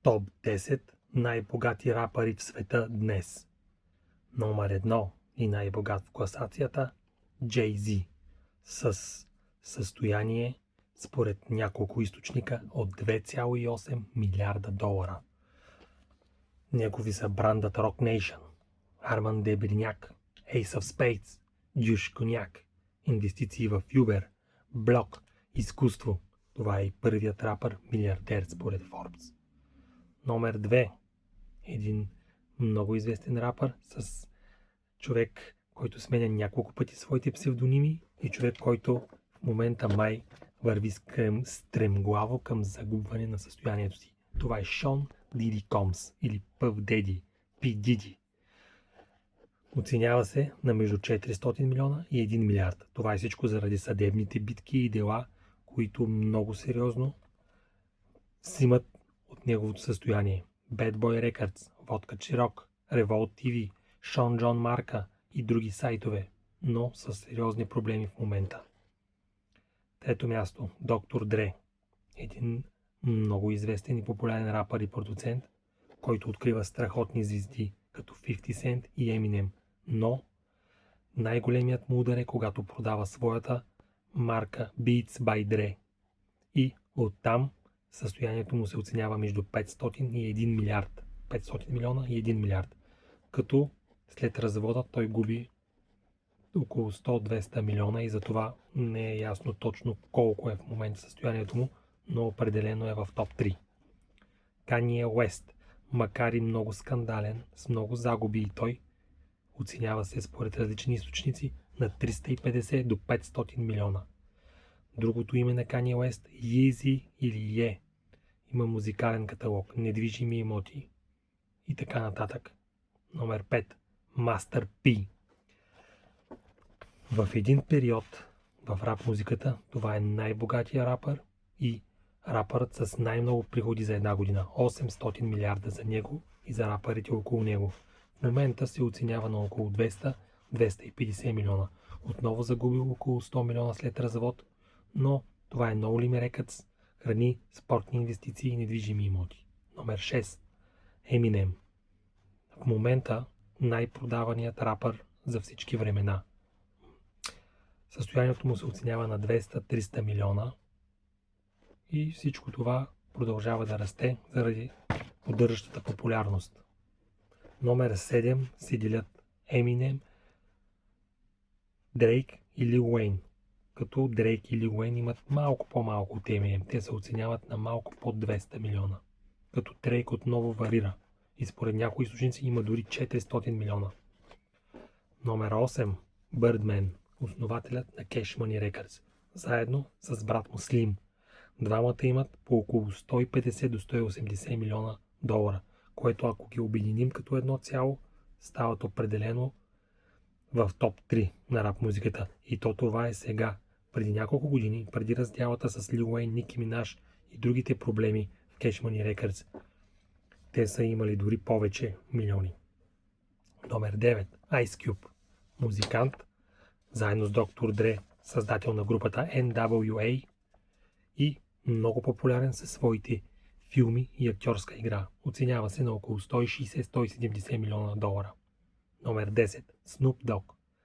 Топ 10 най-богати рапъри в света днес. Номер 1 и най-богат в класацията Jay-Z с състояние според няколко източника от 2,8 милиарда долара. Негови са брандът Roc Nation, Armand de Brignac, Ace of Spades, Juice Cognac, инвестиции в Uber, Block, изкуство. Това е и първият рапър милиардер според Forbes. Номер 2. Един много известен рапър с човек, който сменя няколко пъти своите псевдоними и човек, който в момента май върви стремглаво към загубване на състоянието си. Това е Шон Диди Комс или Puff Daddy, P. Diddy. Оценява се на между 400 милиона и 1 милиард. Това е всичко заради съдебните битки и дела, които много сериозно симат от неговото състояние. Bad Boy Records, Водка Чирок, Revolt TV, Шон Джон Марка и други сайтове, но с сериозни проблеми в момента. Трето място, Доктор Дре, един много известен и популярен рапър и продуцент, който открива страхотни звезди като 50 Cent и Eminem, но най-големият му удар е когато продава своята марка Beats by Dre и оттам състоянието му се оценява между 500 и 1 милиард. 500 милиона и 1 милиард. Като след развода той губи около 100-200 милиона и затова не е ясно точно колко е в момента състоянието му, но определено е в топ 3. Kanye West, макар и много скандален, с много загуби и той, оценява се според различни източници на 350 до 500 милиона. Другото име на Kanye West е Yeezy или Ye. Има музикален каталог, недвижими имоти и така нататък. Номер 5. Master P. В един период в рап музиката това е най-богатия рапър и рапърът с най-много приходи за една година. 800 милиарда за него и за рапърите около него. В момента се оценява на около 200-250 милиона. Отново загубил около 100 милиона след развод, но това е No Limit Records, храни, спортни инвестиции и недвижими имоти. Номер 6. Eminem. В момента най-продаваният рапър за всички времена. Състоянието му се оценява на 200-300 милиона и всичко това продължава да расте заради поддържащата популярност. Номер 7 се делят Eminem, Drake и Lil Wayne. Като Drake и Lil Wayne имат малко по-малко от Eminem. Те се оценяват на малко под 200 милиона. Като Drake отново варира и според някои източници има дори 400 милиона. Номер 8. Birdman, основателят на Cash Money Records, заедно с брат му Slim. Двамата имат по около 150 до 180 милиона долара, което ако ги обединим като едно цяло, стават определено в топ 3 на рап музиката. И то това е сега. Преди няколко години, преди раздялата с Lil Wayne, Nicki Minaj и другите проблеми в Cash Money Records, те са имали дори повече милиони. Номер 9. Ice Cube, музикант, заедно с Доктор Дре, създател на групата NWA и много популярен със своите филми и актьорска игра. Оценява се на около 160-170 милиона долара. Номер 10. Snoop Dogg,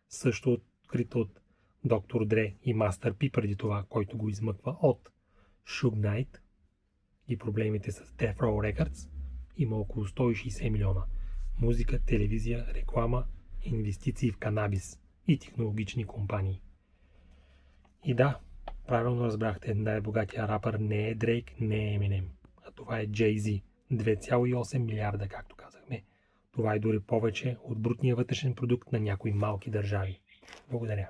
също открит от Доктор Дре и Master P преди това, който го измъква от Suge Knight и проблемите с Death Row Records, има около 160 милиона. Музика, телевизия, реклама, инвестиции в канабис и технологични компании. И да, правилно разбрахте, най-богатия рапър не е Дрейк, не е Eminem, а това е Jay-Z. 2,8 милиарда, както казахме. Това е дори повече от брутния вътрешен продукт на някои малки държави. Благодаря.